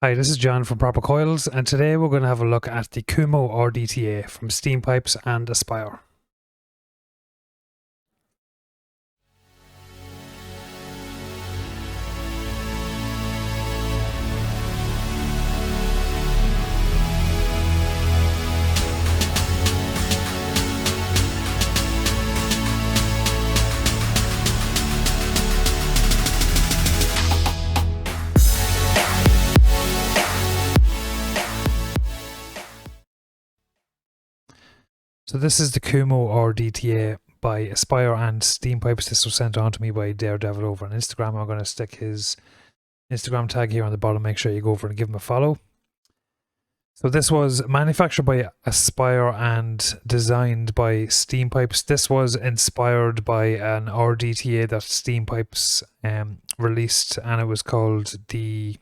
Hi, this is John from Proper Coils, and today we're going to have a look at the Kumo RDTA from Steampipes and Aspire. So this is the Kumo RDTA by Aspire and Steampipes. This was sent on to me by Daredevil over on Instagram. I'm going to stick his Instagram tag here on the bottom. Make sure you go over and give him a follow. So this was manufactured by Aspire and designed by Steampipes. This was inspired by an RDTA that Steampipes released, and it was called the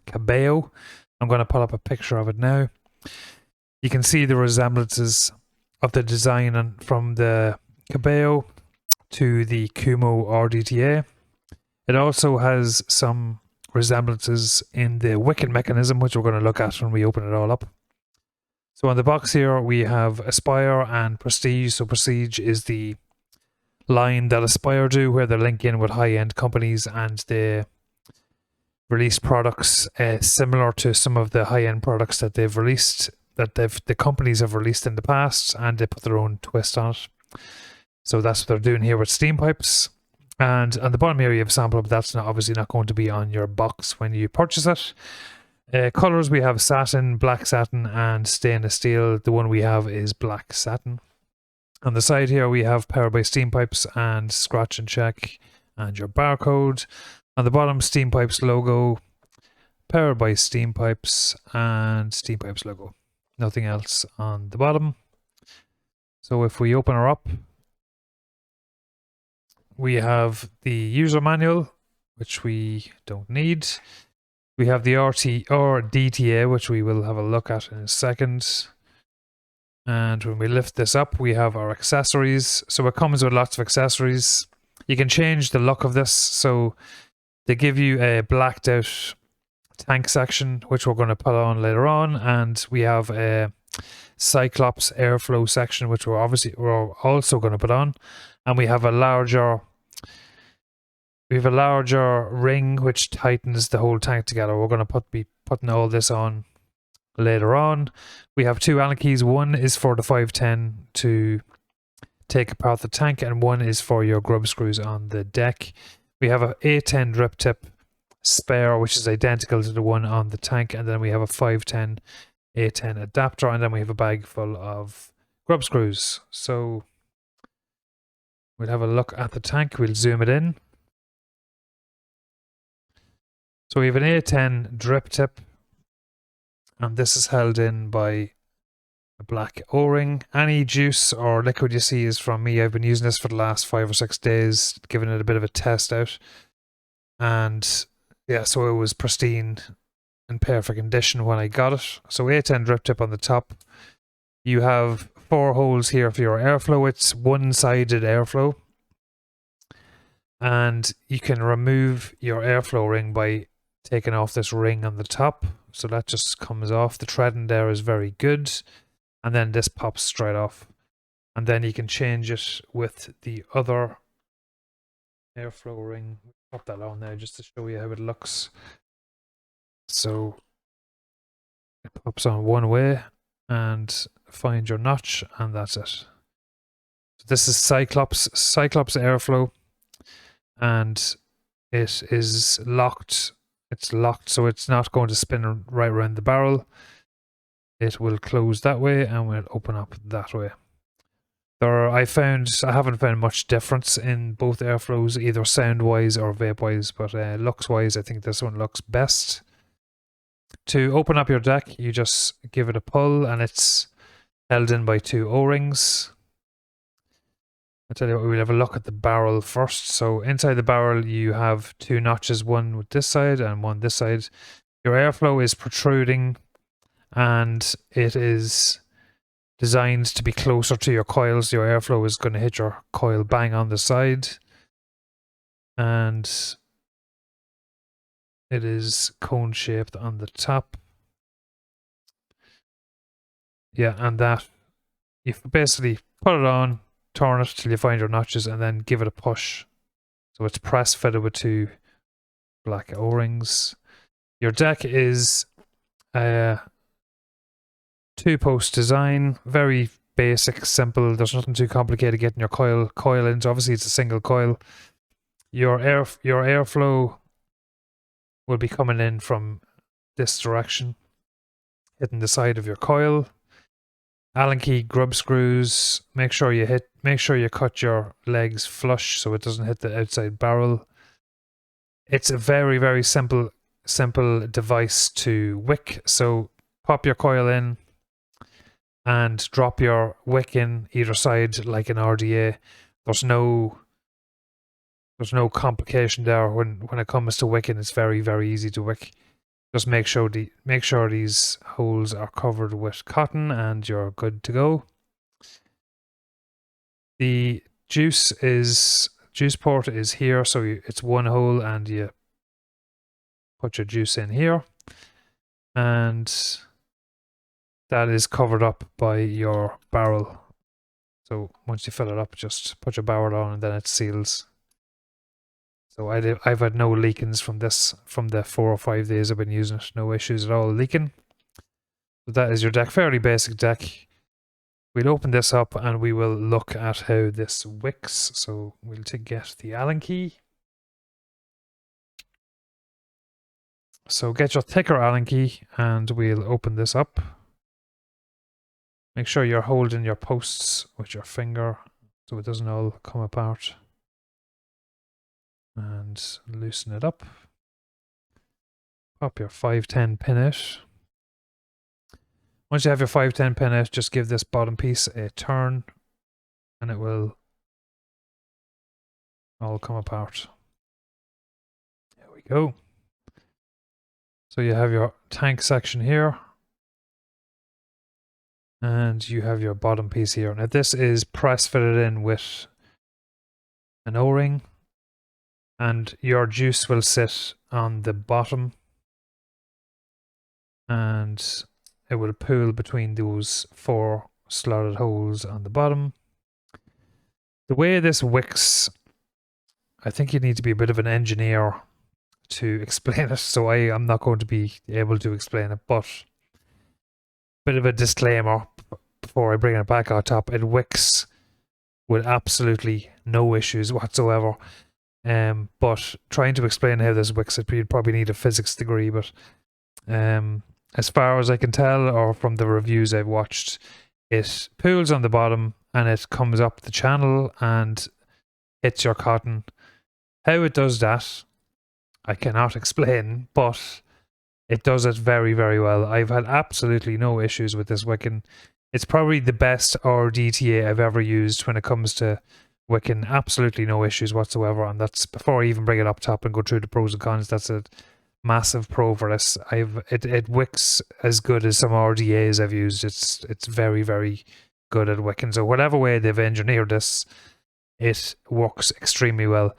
Cabello. I'm going to pull up a picture of it now. You can see the resemblances of the design and from the Cabello to the Kumo RDTA. It also has some resemblances in the wicking mechanism, which we're going to look at when we open it all up. So on the box here we have Aspire and Prestige. So Prestige is the line that Aspire do, where they link in with high-end companies and they release products similar to some of the high-end products that they've released, that the companies have released in the past, and they put their own twist on it. So that's what they're doing here with Steampipes. And on the bottom here you have a sample, but that's obviously not going to be on your box when you purchase it. Colors, we have satin, black satin, and stainless steel. The one we have is black satin. On the side here we have Powered by Steampipes and Scratch and Check and your barcode. On the bottom, Steampipes logo, Powered by Steampipes, and Steampipes logo. Nothing else on the bottom. So if we open her up, we have the user manual, which we don't need. We have the RDTA, which we will have a look at in a second. And when we lift this up, we have our accessories. So it comes with lots of accessories. You can change the look of this. So they give you a blacked out tank section, which we're going to put on later on, and we have a Cyclops airflow section, which we're also going to put on, and we have a larger ring which tightens the whole tank together. We're going to be putting all this on later on. We have two Allen keys. One is for the 510 to take apart the tank, and one is for your grub screws on the deck. We have a 810 drip tip spare, which is identical to the one on the tank, and then we have a 510 810 adapter, and then we have a bag full of grub screws. So we'll have a look at the tank. We'll zoom it in. So we have an 810 drip tip, and this is held in by a black O-ring. Any juice or liquid you see is from me. I've been using this for the last 5 or 6 days, giving it a bit of a test out, and yeah, so it was pristine and perfect condition when I got it. So 810 drip tip on the top. You have 4 holes here for your airflow. It's one-sided airflow. And you can remove your airflow ring by taking off this ring on the top. So that just comes off. The threading there is very good. And then this pops straight off. And then you can change it with the other airflow ring. Pop that on there just to show you how it looks. So it pops on one way, and find your notch, and that's it. So this is Cyclops airflow, and it is locked. It's locked, so it's not going to spin right around the barrel. It will close that way and will open up that way. I haven't found much difference in both airflows, either sound wise or vape wise, but looks wise I think this one looks best. To open up your deck, you just give it a pull, and it's held in by 2 O-rings. I'll tell you what, we'll have a look at the barrel first. So inside the barrel you have 2 notches, one with this side and one this side. Your airflow is protruding, and it is designed to be closer to your coils. Your airflow is going to hit your coil bang on the side, and it is cone shaped on the top. Yeah, and that you basically put it on, turn it till you find your notches, and then give it a push. So it's press fitted with 2 black O-rings. Your deck is a 2-post design, very basic, simple. There's nothing too complicated getting your coil in. So obviously it's a single coil. Your airflow will be coming in from this direction, hitting the side of your coil. Allen key grub screws. Make sure you cut your legs flush so it doesn't hit the outside barrel. It's a very, very simple device to wick. So pop your coil in and drop your wick in either side like an RDA. There's no complication there when it comes to wicking. It's very, very easy to wick. Just make sure these holes are covered with cotton and you're good to go. The juice port is here, so it's 1 hole and you put your juice in here, and that is covered up by your barrel. So once you fill it up, just put your barrel on and then it seals. So I've had no leakings from this, from the 4 or 5 days I've been using it. No issues at all leaking. So that is your deck. Fairly basic deck. We'll open this up and we will look at how this wicks. So we'll get the Allen key. So get your thicker Allen key and we'll open this up. Make sure you're holding your posts with your finger so it doesn't all come apart. And loosen it up. Pop your 510 pin out. Once you have your 510 pin out, just give this bottom piece a turn and it will all come apart. There we go. So you have your tank section here and you have your bottom piece here. Now this is press fitted in with an O-ring, and your juice will sit on the bottom and it will pool between those 4 slotted holes on the bottom. The way this wicks, I think you need to be a bit of an engineer to explain it, so I am not going to be able to explain it, but bit of a disclaimer before I bring it back on top. It wicks with absolutely no issues whatsoever. But trying to explain how this wicks, you'd probably need a physics degree, but as far as I can tell, or from the reviews I've watched, it pools on the bottom and it comes up the channel and hits your cotton. How it does that, I cannot explain, but it does it very, very well. I've had absolutely no issues with this wicking. It's probably the best RDTA I've ever used when it comes to wicking. Absolutely no issues whatsoever, and that's before I even bring it up top and go through the pros and cons. That's a massive pro for this. It wicks as good as some RDAs I've used. It's very, very good at wicking. So whatever way they've engineered this, it works extremely well.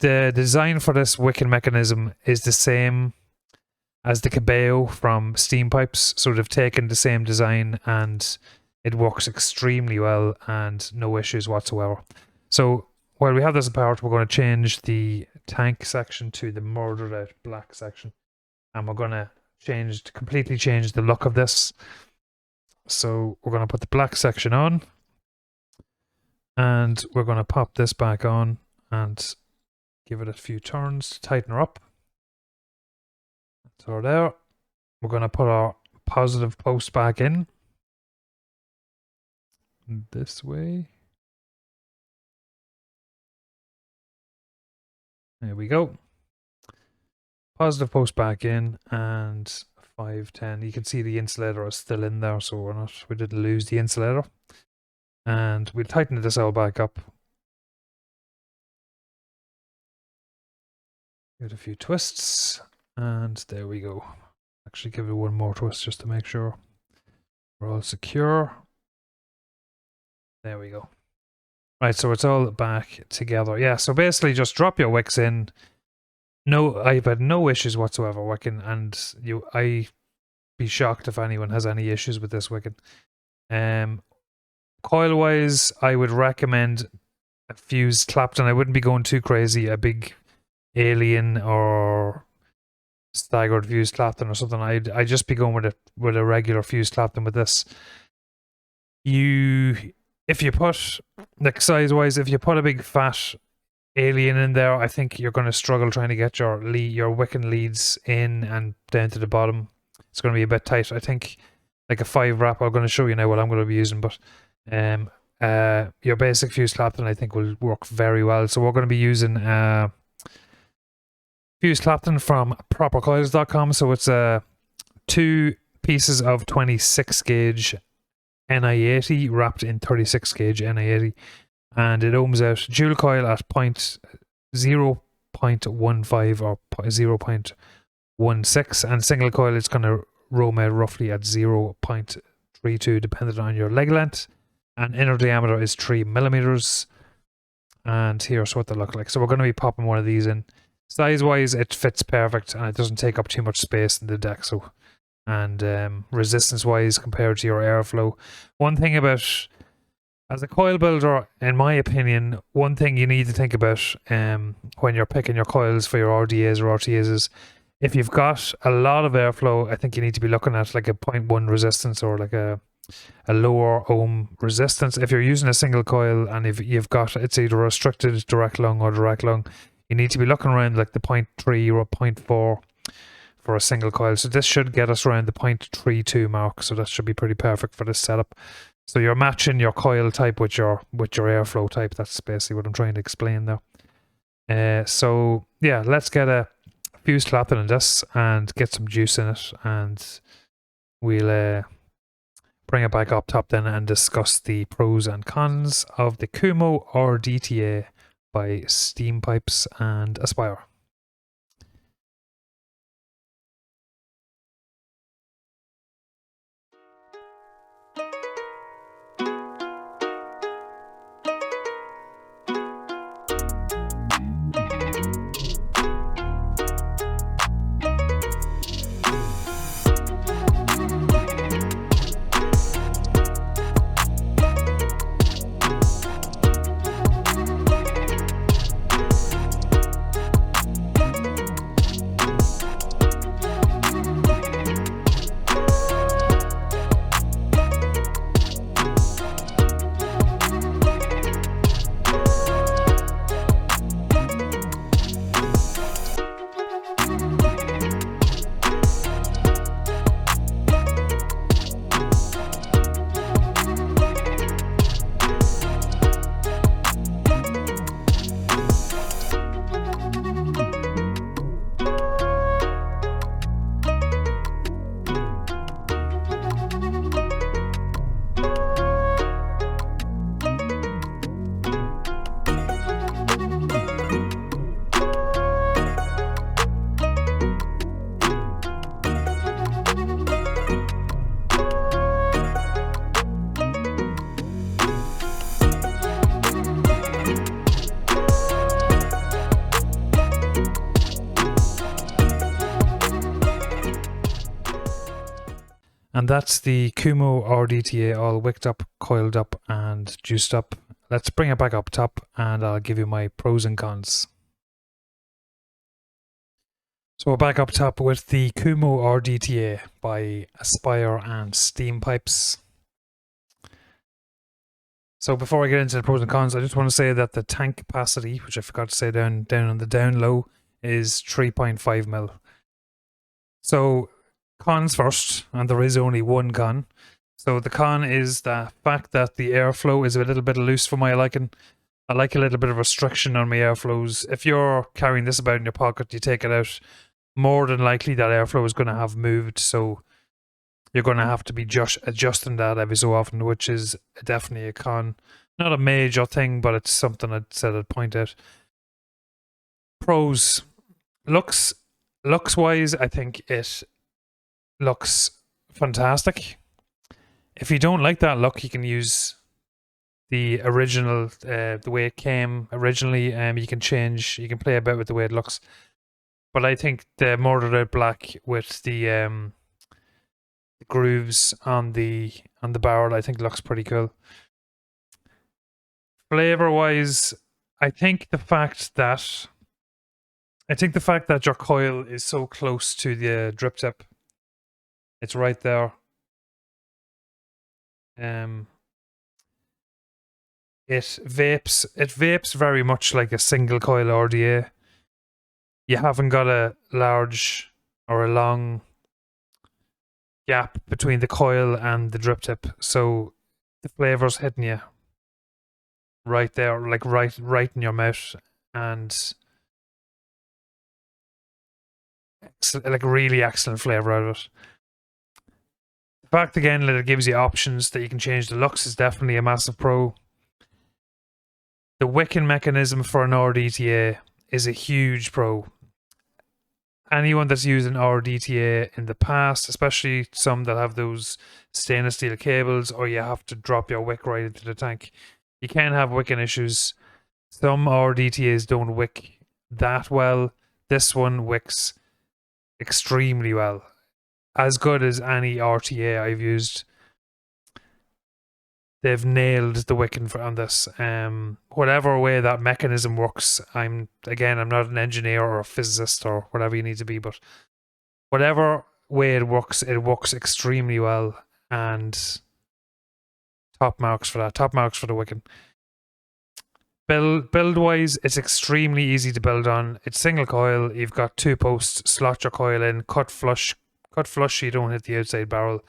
The design for this wicking mechanism is the same as the Cabello from Steampipes, so they've taken the same design and it works extremely well and no issues whatsoever. So while we have this apart, we're going to change the tank section to the murdered out black section, and we're going to completely change the look of this. So we're going to put the black section on and we're going to pop this back on and give it a few turns to tighten her up. So there, we're going to put our positive post back in this way. There we go. Positive post back in and 510. You can see the insulator is still in there, so we didn't lose the insulator. And we'll tighten this all back up. Give it a few twists. And there we go. Actually give it one more twist just to make sure we're all secure. There we go. Right, so it's all back together. Yeah, so basically just drop your wicks in, No, I've had no issues whatsoever wicking, and I be shocked if anyone has any issues with this wicking. Coil wise, I would recommend a fused Clapton. I wouldn't be going too crazy. A big alien or staggered fused Clapton or something. I'd just be going with a regular fused Clapton with this. If you put, like, size wise, if you put a big fat alien in there, I think you're going to struggle trying to get your wicking leads in and down to the bottom. It's going to be a bit tight. I think like a 5 wrap. I'm going to show you now what I'm going to be using, but your basic fused Clapton I think will work very well. So we're going to be using fused Clapton from propercoils.com. So it's 2 pieces of 26 gauge Ni80 wrapped in 36 gauge Ni80, and it ohms out dual coil at 0.15 or 0.16, and single coil is going to roam out roughly at 0.32 depending on your leg length, and inner diameter is 3 millimeters. And here's what they look like. So we're going to be popping one of these in. Size wise, it fits perfect and it doesn't take up too much space in the deck. So, and resistance wise compared to your airflow, one thing about, as a coil builder, in my opinion, one thing you need to think about when you're picking your coils for your RDAs or RTAs is, if you've got a lot of airflow, I think you need to be looking at like a 0.1 resistance or like a lower ohm resistance. If you're using a single coil and if you've got, it's either restricted direct lung or direct lung, you need to be looking around like the 0.3 or 0.4 for a single coil. So this should get us around the 0.32 mark. So that should be pretty perfect for this setup. So you're matching your coil type with your airflow type. That's basically what I'm trying to explain there. So yeah, let's get a fused Clapton in this and get some juice in it, and we'll bring it back up top then and discuss the pros and cons of the Kumo RDTA by Steampipes and Aspire. And that's the Kumo RDTA all wicked up, coiled up and juiced up. Let's bring it back up top and I'll give you my pros and cons. So we're back up top with the Kumo RDTA by Aspire and Steampipes. So before I get into the pros and cons, I just want to say that the tank capacity, which I forgot to say down on the down low, is 3.5 mil. So cons first, and there is only one con. So the con is the fact that the airflow is a little bit loose for my liking. I like a little bit of restriction on my airflows. If you're carrying this about in your pocket, you take it out, more than likely that airflow is going to have moved. So you're going to have to be just adjusting that every so often, which is definitely a con. Not a major thing, but it's something I'd point out. Pros. Looks wise, I think it looks fantastic. If you don't like that look, you can use the original, the way it came originally. You can play about with the way it looks. But I think the murdered out black with the grooves on the barrel, I think looks pretty cool. Flavor wise, I think the fact that your coil is so close to the drip tip, it's right there. It vapes very much like a single coil RDA. You haven't got a large or a long gap between the coil and the drip tip, so the flavor's hitting you right there, like right in your mouth, and like really excellent flavor out of it. The fact again that it gives you options that you can change the looks is definitely a massive pro. The wicking mechanism for an RDTA is a huge pro. Anyone that's used an RDTA in the past, especially some that have those stainless steel cables, or you have to drop your wick right into the tank, you can have wicking issues. Some RDTAs don't wick that well. This one wicks extremely well. As good as any RTA I've used. They've nailed the wicking on this. Whatever way that mechanism works, I'm not an engineer or a physicist or whatever you need to be, but whatever way it works extremely well, and top marks for that. Top marks for the wicking. Build wise, it's extremely easy to build on. It's single coil. You've got 2 posts. Slot your coil in. Cut flush so you don't hit the outside barrel.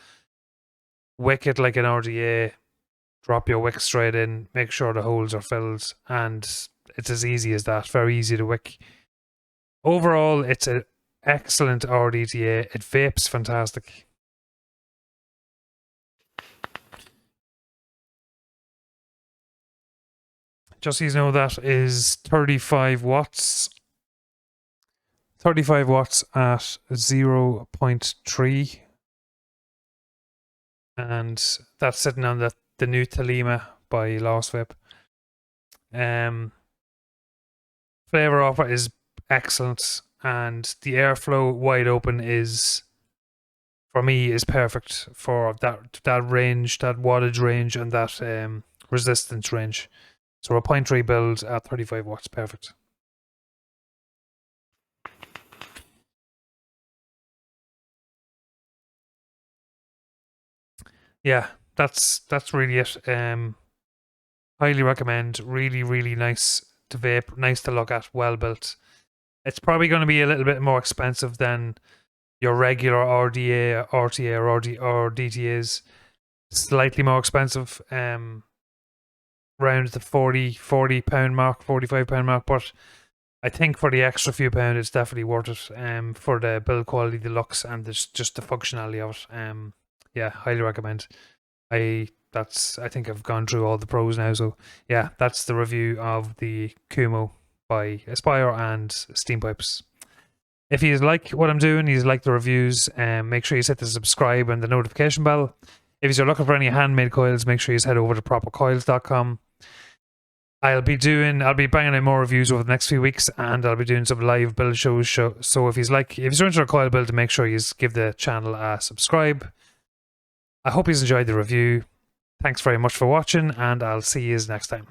Wick it like an RDA. Drop your wick straight in, make sure the holes are filled, and it's as easy as that. Very easy to wick. Overall, it's an excellent RDTA. It vapes fantastic. Just so you know, that is 35 watts. 35 watts at 0.3. And that's sitting on the new Thelema by Lost Vape. Flavor offer is excellent, and the airflow wide open is, for me, is perfect for that range, that wattage range, and that resistance range. So a 0.3 build at 35 watts, perfect. Yeah, that's really it. Highly recommend. Really, really nice to vape, nice to look at, well built. It's probably going to be a little bit more expensive than your regular RDA, RTA, or DTAs. Slightly more expensive, around the £40 mark, £45 mark, but I think for the extra few pound, it's definitely worth it. For the build quality, the looks, and just the functionality of it. Yeah, highly recommend. I think I've gone through all the pros now, so yeah, that's the review of the Kumo by Aspire and Steampipes. If you like what I'm doing, you like the reviews, make sure you hit the subscribe and the notification bell. If you're looking for any handmade coils, make sure you head over to propercoils.com. I'll be banging in more reviews over the next few weeks, and I'll be doing some live build shows. So if you're into a coil build, make sure you give the channel a subscribe. I hope you enjoyed the review. Thanks very much for watching, and I'll see you next time.